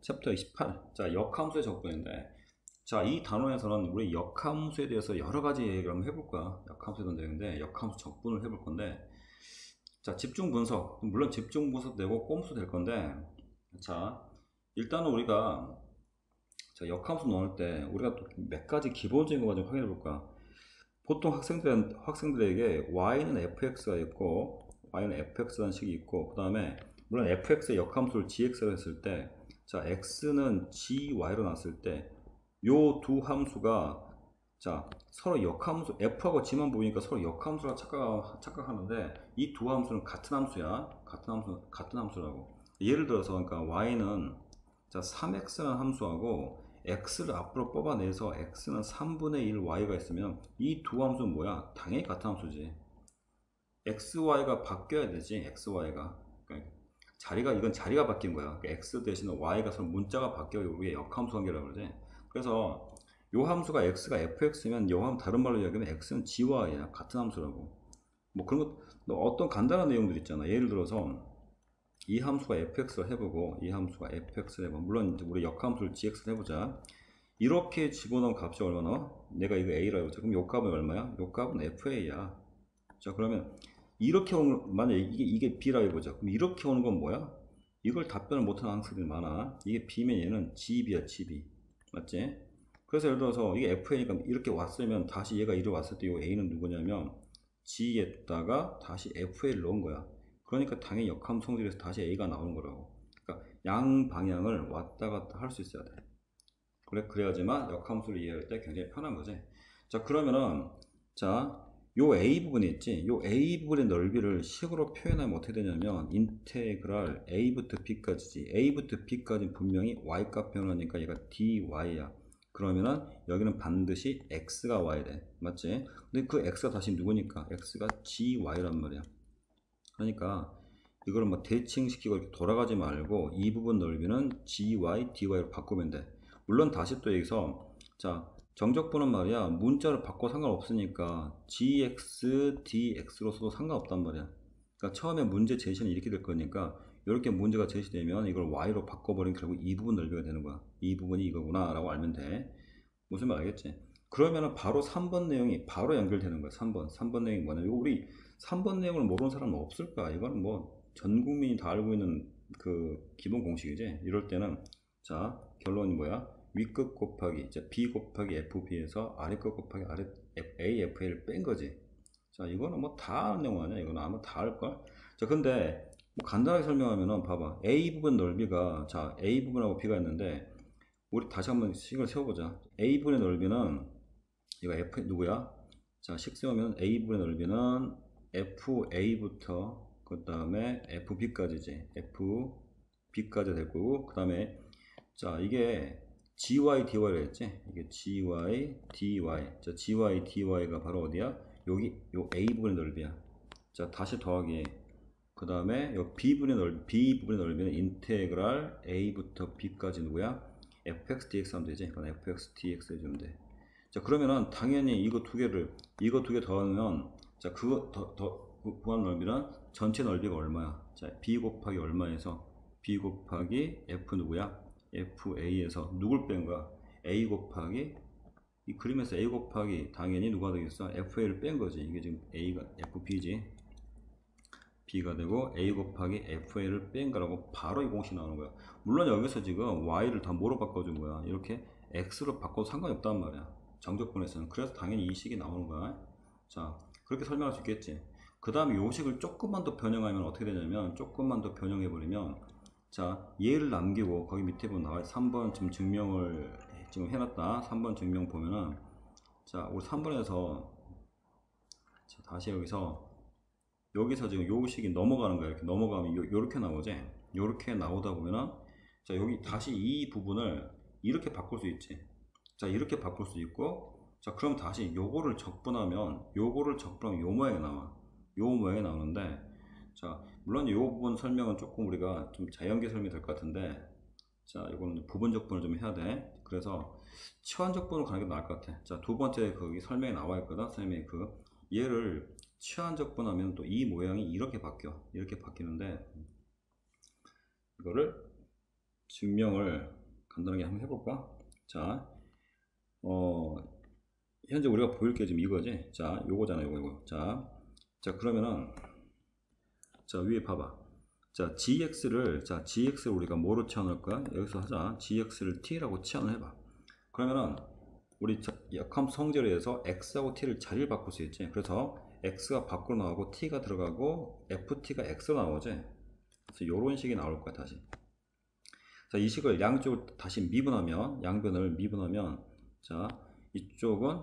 챕터 28. 자, 역함수의 적분인데, 자, 이 단원에서는 우리 역함수에 대해서 여러 가지 얘기를 한번 해볼 거야. 역함수에 대한 얘기인데, 역함수 적분을 해볼 건데, 자, 집중 분석. 물론 집중 분석도 되고 꼼수 될 건데, 자, 일단은 우리가, 자, 역함수 넣을 때 우리가 또 몇 가지 기본적인 거 좀 확인해 볼까. 보통 학생들에게 y는 fx가 있고, y는 fx라는 식이 있고, 그 다음에 물론 fx의 역함수를 gx로 했을 때, 자, x는 gy로 났을 때, 요 두 함수가, 자, 서로 역함수, f하고 g만 보이니까 서로 역함수라 착각하는데, 이 두 함수는 같은 함수야. 같은 함수라고. 예를 들어서, 그러니까 y는, 자, 3x라는 함수하고, x를 앞으로 뽑아내서 x는 3분의 1 y가 있으면, 이 두 함수는 뭐야? 당연히 같은 함수지. xy가 바뀌어야 되지, xy가. 그러니까 이건 자리가 바뀐 거야. 그러니까 x 대신에 y가 서로 문자가 바뀌어야 우리의 역함수 관계라고 그러지. 그래서 요 함수가 x가 fx면 요 함 다른 말로 이야기하면 x는 gy야. 같은 함수라고. 뭐 그런 것, 어떤 간단한 내용들 있잖아. 예를 들어서 이 함수가 fx를 해보고 이 함수가 fx를 해보고, 물론 이제 우리 역함수를 gx를 해보자. 이렇게 집어넣은 값이 얼마나? 내가 이거 a라고 했죠. 그럼 요 값은 얼마야? 요 값은 fa야. 자, 그러면 이렇게 오는, 만약에 이게 b라고 해보자. 그럼 이렇게 오는 건 뭐야? 이걸 답변을 못하는 학생들이 많아. 이게 b면 얘는 gb야, gb. 맞지? 그래서 예를 들어서 이게 fa니까 이렇게 왔으면 다시 얘가 이리 왔을 때 이 a는 누구냐면 g에다가 다시 fa를 넣은 거야. 그러니까 당연히 역함 성질에서 다시 a가 나오는 거라고. 그러니까 양 방향을 왔다 갔다 할 수 있어야 돼. 그래야지만 역함수를 이해할 때 굉장히 편한 거지. 자, 그러면은, 자, 요 A 부분이 있지. 요 A 부분의 넓이를 식으로 표현하면 어떻게 되냐면, 인테그랄 A부터 B까지지. A부터 B까지는 분명히 Y값 표현하니까 얘가 DY야. 그러면은, 여기는 반드시 X가 와야 돼. 맞지? 근데 그 X가 다시 누구니까? X가 GY란 말이야. 그러니까, 이거를 뭐 대칭시키고 이렇게 돌아가지 말고, 이 부분 넓이는 GY, DY로 바꾸면 돼. 물론 다시 또 여기서, 자, 정적분은 말이야, 문자를 바꿔 상관없으니까 gx, dx로 써도 상관없단 말이야. 그러니까 처음에 문제 제시는 이렇게 될 거니까 이렇게 문제가 제시되면 이걸 y로 바꿔버리면 결국 이 부분 넓이가 되는 거야. 이 부분이 이거구나 라고 알면 돼. 무슨 말 알겠지? 그러면은 바로 3번 내용이 바로 연결되는 거야. 3번 내용이 뭐냐면, 우리 3번 내용을 모르는 사람은 없을 거야. 이거는 뭐 전 국민이 다 알고 있는 그 기본 공식이지. 이럴 때는, 자, 결론이 뭐야? 윗끝 곱하기, 자, b 곱하기 fb에서 아래끝 곱하기 아래 a, fa를 뺀 거지. 자, 이거는 뭐 다 아는 내용 아니야? 이거는 아마 다 알걸? 자, 근데 뭐 간단하게 설명하면은 봐봐. a 부분 넓이가, 자, a 부분하고 b가 있는데, 우리 다시 한번 식을 세워보자. a 부분의 넓이는, 이거 f 누구야? 자, 식 세우면 a 부분의 넓이는 fa부터 그 다음에 fb까지지. fb까지 될 거고, 그 다음에, 자, 이게 gy dy라 했지. 이게 gy dy. 자, gy dy가 바로 어디야? 여기 요 a 부분의 넓이야. 자, 다시 더하기, 그 다음에 요 b 부분의 넓이는 인테그랄 a부터 b까지 누구야? fx dx 하면 되지. 그럼 fx dx 해주면 돼. 자, 그러면은 당연히 이거 두 개 더하면, 자, 구한 넓이는 전체 넓이가 얼마야? 자, b 곱하기 얼마에서 b 곱하기 f 누구야? fa에서 누굴 뺀 거야? a 곱하기, 이 그림에서 a 곱하기 당연히 누가 되겠어? fa를 뺀 거지. 이게 지금 a가 fb지. b가 되고 a 곱하기 fa를 뺀 거라고 바로 이 공식 나오는 거야. 물론 여기서 지금 y를 다 뭐로 바꿔준 거야? 이렇게 x로 바꿔도 상관이 없단 말이야. 정적분에서는. 그래서 당연히 이 식이 나오는 거야. 자, 그렇게 설명할 수 있겠지. 그 다음에 요 식을 조금만 더 변형하면 어떻게 되냐면, 조금만 더 변형해 버리면, 자, 얘를 남기고 거기 밑에 보면 나와. 3번 지금 증명을 지금 해놨다. 3번 증명 보면은, 자, 우리 3번에서, 자, 다시 여기서 지금 요 식이 넘어가는 거야. 이렇게 넘어가면 요렇게 나오지. 요렇게 나오다 보면은, 자, 여기 다시 이 부분을 이렇게 바꿀 수 있지. 자, 이렇게 바꿀 수 있고, 자, 그럼 다시 요거를 적분하면 요 모양이 나와. 요 모양이 나오는데, 자, 물론 요 부분 설명은 조금 우리가 좀 자연계 설명이 될 것 같은데, 자, 이거는 부분 적분을 좀 해야 돼. 그래서 치환 적분으로 가는 게 나을 것 같아. 자, 두 번째 거기 설명이 나와 있거든. 설명이 얘를 치환 적분하면 또 이 모양이 이렇게 바뀌어. 이렇게 바뀌는데, 이거를 증명을 간단하게 한번 해볼까? 자, 현재 우리가 보일 게 지금 이거지. 자, 요거잖아, 요거. 자, 그러면은, 자, 위에 봐봐. 자, gx를 우리가 뭐로 치환할 거야? 여기서 하자. gx를 t라고 치환을 해봐. 그러면은, 우리 역함수 성질에 의해서 x하고 t를 자리를 바꿀 수 있지. 그래서 x가 밖으로 나오고 t가 들어가고 ft가 x로 나오지. 그래서 요런 식이 나올 거야, 다시. 자, 이 식을 양쪽을 다시 미분하면, 양변을 미분하면, 자, 이쪽은,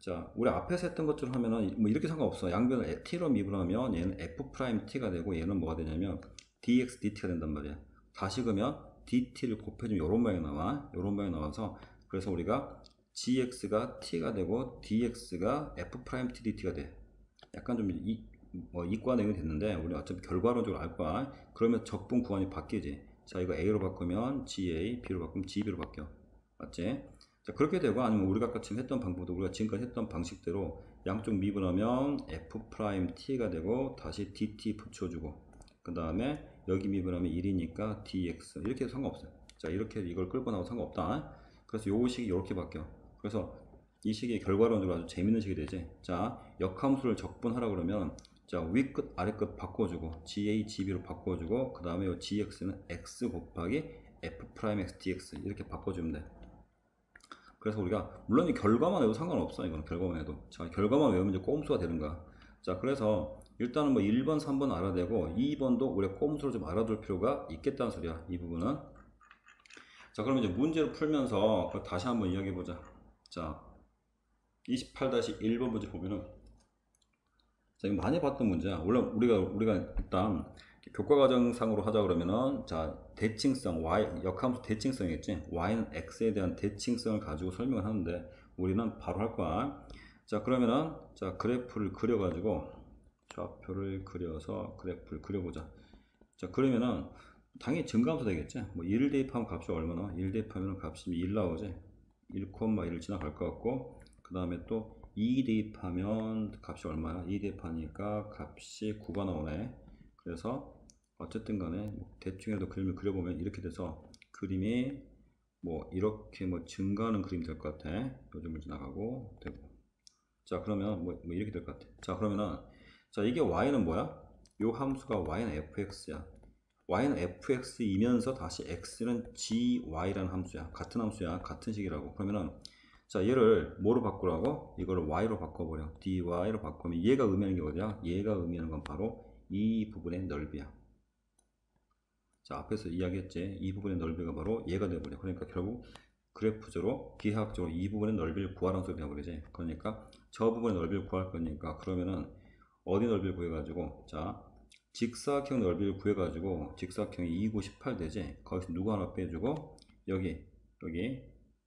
자, 우리 앞에서 했던 것처럼 하면은, 뭐 이렇게 상관없어. 양변을 t로 미분하면 얘는 f't가 되고 얘는 뭐가 되냐면, dx, dt가 된단 말이야. 다시그면 dt를 곱해주면 요런 모양이 나와. 요런 모양이 나와서, 그래서 우리가 gx가 t가 되고, dx가 f't dt가 돼. 약간 좀 이과 내용이 됐는데, 우리 어차피 결과론적으로 알 거야. 그러면 적분 구간이 바뀌지. 자, 이거 A로 바꾸면 GA, B로 바꾸면 GB로 바뀌어. 맞지? 자, 그렇게 되고, 아니면 우리가 아까 지금 했던 방법도 우리가 지금까지 했던 방식대로 양쪽 미분하면 F'T가 되고, 다시 DT 붙여주고, 그 다음에 여기 미분하면 1이니까 DX. 이렇게 해도 상관없어요. 자, 이렇게 이걸 끌고 나와도 상관없다. 그래서 요 식이 이렇게 바뀌어. 그래서 이 식이 결과론적으로 아주 재밌는 식이 되지. 자, 역함수를 적분하라 그러면, 자, 위끝 아래끝 바꿔주고 GA, GB로 바꿔주고 그 다음에 이 GX는 X 곱하기 F'X DX 이렇게 바꿔주면 돼. 그래서 우리가 물론 이 결과만 해도 상관없어. 이거는 결과만 해도. 자, 결과만 외우면 이제 꼼수가 되는 거야. 자, 그래서 일단은 뭐 1번, 3번 알아내고 2번도 우리가 꼼수를 좀 알아둘 필요가 있겠다는 소리야. 이 부분은. 자, 그러면 이제 문제를 풀면서 그걸 다시 한번 이야기해 보자. 자, 28-1번 문제 보면은, 자, 이거 많이 봤던 문제야. 물론 우리가 일단 교과과정상으로 하자 그러면은, 자, 대칭성 역함수 대칭성이겠지. y는 x에 대한 대칭성을 가지고 설명을 하는데 우리는 바로 할 거야. 자, 그러면은, 자, 그래프를 그려가지고 좌표를 그려서 그래프를 그려보자. 자, 그러면은 당연히 증가함수 되겠지. 뭐 1 대입하면 값이 얼마나? 1 대입하면 값이 1 나오지. 1,1을 지나갈 것 같고, 그 다음에 또 2 대입하면 값이 얼마야? 2 대입하니까 값이 9가 나오네. 그래서 어쨌든 간에 뭐 대충이라도 그림을 그려보면 이렇게 돼서 그림이 뭐 이렇게 뭐 증가하는 그림이 될 것 같아. 요즘을 지나가고 되고. 자, 그러면 뭐 이렇게 될 것 같아. 자, 그러면은, 자, 이게 y는 뭐야? 요 함수가 y는 fx야. y는 fx이면서 다시 x는 gy라는 함수야. 같은 함수야. 같은 식이라고. 그러면은, 자, 얘를 뭐로 바꾸라고? 이거를 y로 바꿔버려. dy로 바꾸면 얘가 의미하는 게 어디야? 얘가 의미하는 건 바로 이 부분의 넓이야. 자, 앞에서 이야기했지. 이 부분의 넓이가 바로 얘가 되어버려. 그러니까 결국 그래프적으로 기하학적으로 이 부분의 넓이를 구하라는 소리 되어버리지. 그러니까 저 부분의 넓이를 구할 거니까, 그러면은 어디 넓이를 구해가지고, 자, 직사각형 넓이를 구해가지고, 직사각형이 298 되지. 거기서 누구 하나 빼주고, 여기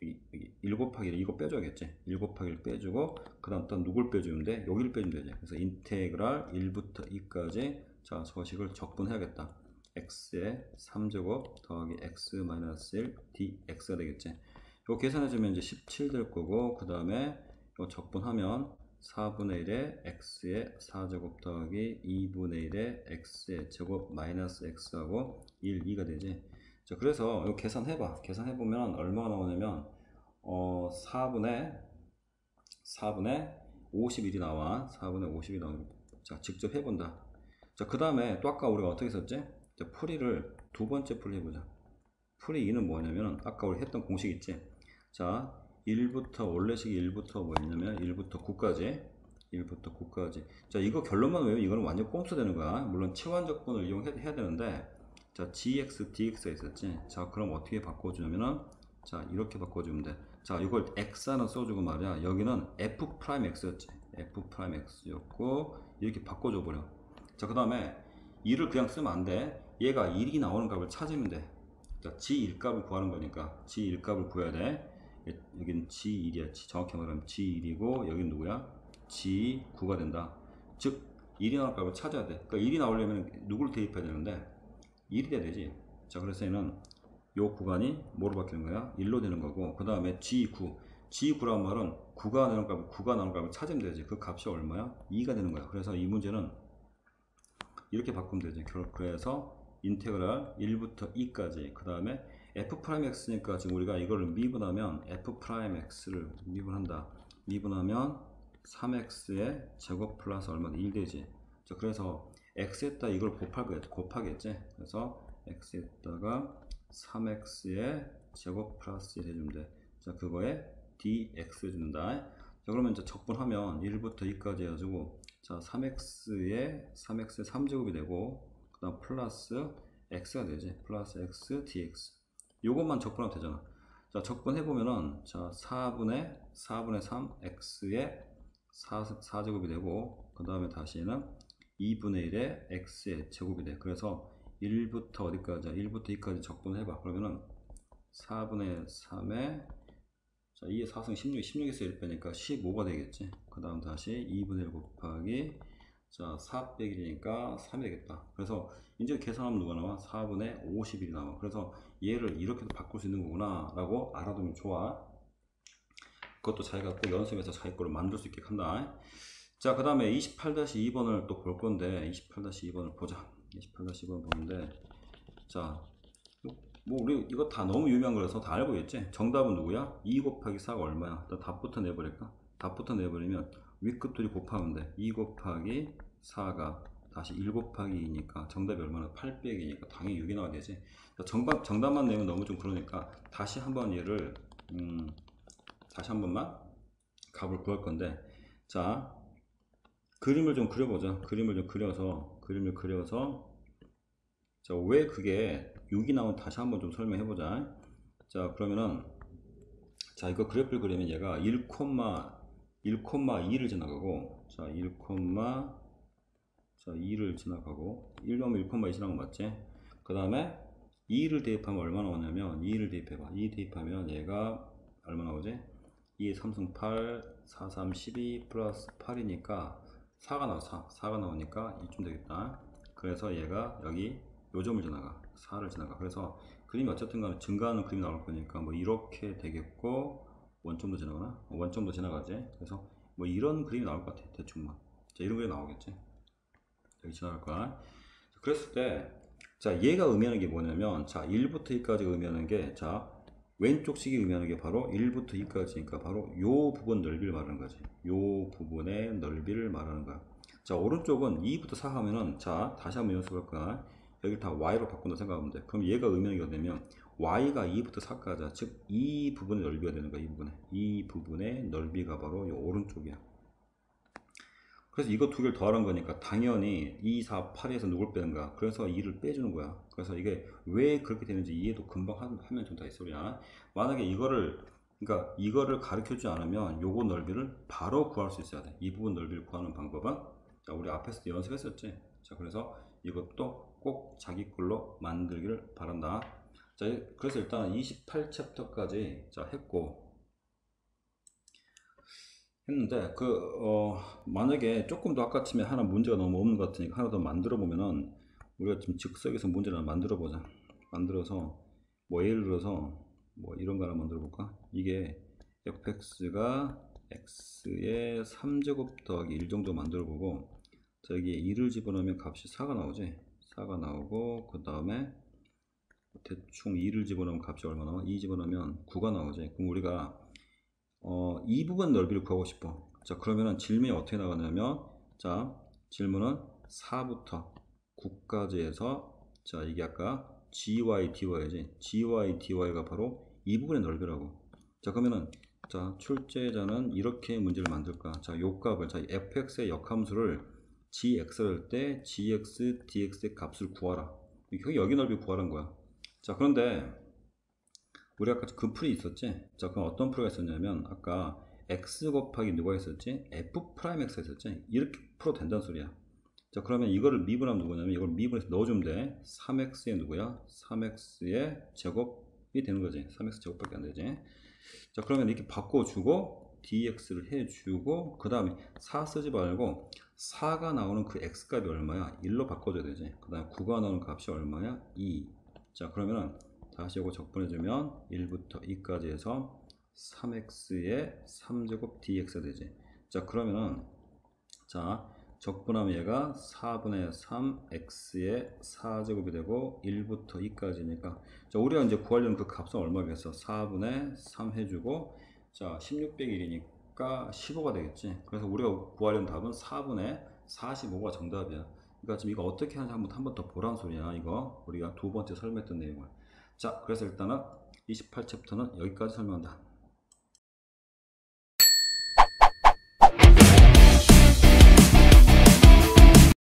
1 곱하기 1 이거 빼줘야겠지. 1 곱하기 1 빼주고, 그 다음 또 누굴 빼주면 돼? 여기를 빼주면 되지. 그래서 인테그랄 1부터 2까지, 자, 저식을 적분해야겠다. x의 3제곱 더하기 x 마이너스 1 dx가 되겠지. 이거 계산해주면 이제 17 될 거고, 그 다음에 이거 적분하면 4분의 1에 x의 4제곱 더하기 2분의 1에 x의 제곱 마이너스 x하고 1, 2가 되지. 자, 그래서 이거 계산해봐. 계산해보면 얼마가 나오냐면 4분의 51이 나와. 4분의 50이 나오고. 자, 직접 해본다. 자, 그 다음에 또 아까 우리가 어떻게 썼지? 자, 풀이를 두 번째 풀이 해보자. 풀이 2는 뭐냐면 아까 우리 했던 공식 있지? 자, 1부터 원래식이 1부터 뭐였냐면 1부터 9까지. 자, 이거 결론만 외우면 이거는 완전 꼼수 되는 거야. 물론 치환적분을 이용해야 되는데, 자, gx, dx가 있었지. 자, 그럼 어떻게 바꿔주냐면은, 자, 이렇게 바꿔주면 돼. 자, 이걸 x 하나 써주고 말이야. 여기는 f'x였지. f'x였고, 이렇게 바꿔줘 버려. 자, 그 다음에 2를 그냥 쓰면 안 돼. 얘가 1이 나오는 값을 찾으면 돼. 자, g1 값을 구하는 거니까 g1 값을 구해야 돼. 여기는 g1이야. 정확히 말하면 g1이고, 여기는 누구야? g9가 된다. 즉 1이 나올 값을 찾아야 돼. 그러니까 1이 나오려면 누구를 대입해야 되는데 1이 돼야 되지. 자, 그래서 얘는 요 구간이 뭐로 바뀌는 거야? 1로 되는 거고, 그 다음에 G9라는 말은 9가 나오는 값을 찾으면 되지. 그 값이 얼마야? 2가 되는 거야. 그래서 이 문제는 이렇게 바꾸면 되지. 그래서 인테그랄 1부터 2까지. 그 다음에 f 프라임 x니까 지금 우리가 이거를 미분하면 f 프라임 x를 미분한다. 미분하면 3x의 제곱 플러스 얼마나 1 되지. 자, 그래서 x에다 이걸 곱하겠지. 그래서 x에다가 3x의 제곱 플러스 1 해주면 돼. 자, 그거에 dx 준다. 자, 그러면 이제 적분하면 1부터 2까지 해가지고, 자, 3x의 3제곱이 되고, 그 다음 플러스 x가 되지. 플러스 x dx. 요것만 적분하면 되잖아. 자, 적분해보면은, 자, 4분의 3 x의 4제곱이 되고, 그 다음에 다시는 2분의 1의 x의 제곱이 돼. 그래서 1부터 어디까지? 1부터 2까지 적분해봐. 그러면은 4분의 3에, 자, 2의 4승 16에서 1 빼니까 15가 되겠지. 그 다음 다시 2분의 1 곱하기, 자, 4 빼기 1이니까 3이 되겠다. 그래서 이제 계산하면 누가 나와? 4분의 51이 나와. 그래서 얘를 이렇게도 바꿀 수 있는 거구나 라고 알아두면 좋아. 그것도 자기가 꼭 연습해서 자기 거를 만들 수 있게 한다. 자, 그 다음에 28-2번을 또 볼 건데, 28-2번을 보자. 28-2번 보는데, 자, 뭐 우리 이거 다 너무 유명한 거라서 다 알고 있지. 정답은 누구야? 2 곱하기 4가 얼마야? 일단 답부터 내버릴까? 답부터 내버리면 윗끝둘이 곱하면 돼. 2 곱하기 4가 다시 1 곱하기 2니까 정답이 얼마나? 8 빼기 2니까 당연히 6이 나와야 되지. 정답만 내면 너무 좀 그러니까 다시 한번 얘를 다시 한 번만 값을 구할 건데, 자, 그림을 좀 그려보자. 그림을 그려서 자, 왜 그게 6이 나온 다시 한번 좀 설명해보자. 자, 그러면은, 자, 이거 그래프를 그리면 얘가 1,2를 지나가고, 자, 2를 지나가고, 1하면 1,2 지나간 거 맞지? 그 다음에 2를 대입하면 얼마 나오냐면, 2를 대입해봐. 2 대입하면 얘가 얼마 나오지? 2의 3승 8, 4, 3, 12 플러스 8이니까 4가 나와. 4가 나오니까 이쯤 되겠다. 그래서 얘가 여기 요 점을 지나가. 4를 지나가. 그래서 그림이 어쨌든 간에 증가하는 그림이 나올 거니까 뭐 이렇게 되겠고, 원점도 지나가나? 원점도 지나가지. 그래서 뭐 이런 그림이 나올 것 같아. 대충만. 자, 이런 그림이 나오겠지. 여기 지나갈 거야. 그랬을 때, 자, 얘가 의미하는 게 뭐냐면, 자, 1부터 2까지 의미하는 게, 자, 왼쪽 식이 의미하는 게 바로 1부터 2까지니까 바로 요 부분 넓이를 말하는 거지. 요 부분의 넓이를 말하는 거야. 자, 오른쪽은 2부터 4 하면은, 자, 다시 한번 연습할 거야. 여기 다 y로 바꾼다 생각하면 돼. 그럼 얘가 의미하는 게 되면 y가 2부터 4까지, 즉 이 부분의 넓이가 되는 거야. 이 부분의 넓이가 바로 요 오른쪽이야. 그래서 이거 두 개를 더하는 거니까 당연히 2, 4, 8에서 누굴 빼는가? 그래서 2를 빼주는 거야. 그래서 이게 왜 그렇게 되는지 이해도 금방 하면 된다 이 소리야. 만약에 그러니까 이거를 가르쳐 주지 않으면 요거 넓이를 바로 구할 수 있어야 돼. 이 부분 넓이를 구하는 방법은, 자, 우리 앞에서도 연습했었지. 자, 그래서 이것도 꼭 자기 걸로 만들기를 바란다. 자, 그래서 일단 28챕터까지 자 했고, 했는데 만약에 조금 더 아까 치면 하나 문제가 너무 없는 것 같으니까 하나 더 만들어 보면은, 우리가 지금 즉석에서 문제를 하나 만들어 보자. 만들어서 뭐 예를 들어서 뭐 이런 거 하나 만들어 볼까? 이게 fx가 x의 3제곱 더하기 1 정도 만들어 보고, 자, 여기에 2를 집어넣으면 값이 4가 나오지. 4가 나오고, 그 다음에 대충 2를 집어넣으면 값이 얼마 나와? 2 집어넣으면 9가 나오지. 그럼 우리가 이 부분 넓이를 구하고 싶어. 자, 그러면은 질문이 어떻게 나가냐면, 자, 질문은 4부터 9까지 해서, 자, 이게 아까 gy dy지. gy dy가 바로 이 부분의 넓이라고. 자, 그러면은, 자, 출제자는 이렇게 문제를 만들까? 자, 요 값을, 자, fx의 역함수를 gx를 할 때 gx dx의 값을 구하라. 여기 넓이 구하라는 거야. 자, 그런데 우리 아까 그 풀이 있었지? 자, 그럼 어떤 풀가 있었냐면, 아까 x 곱하기 누가 있었지? f 프라임 x가 있었지? 이렇게 풀어도 된다는 소리야. 자, 그러면 이거를 미분하면 누구냐면, 이걸 미분해서 넣어주면 돼. 3x의 누구야? 3x의 제곱이 되는 거지. 3x 제곱밖에 안 되지. 자, 그러면 이렇게 바꿔주고 dx를 해주고, 그 다음에 4 쓰지 말고 4가 나오는 그 x 값이 얼마야? 1로 바꿔줘야 되지. 그 다음에 9가 나오는 값이 얼마야? 2. 자, 그러면은 다시 이거 적분해주면 1부터 2까지 해서 3x의 3제곱 dx가 되지. 자, 그러면은, 자, 적분하면 얘가 4분의 3 x의 4제곱이 되고 1부터 2까지니까 자, 우리가 이제 구하려는 그 값은 얼마겠어? 4분의 3 해주고 자 16 빼기 1이니까 15가 되겠지. 그래서 우리가 구하려는 답은 4분의 45가 정답이야. 그러니까 지금 이거 어떻게 하는지 한 번 더 보란 소리야. 이거 우리가 두 번째 설명했던 내용을. 자, 그래서 일단은 28챕터는 여기까지 설명한다.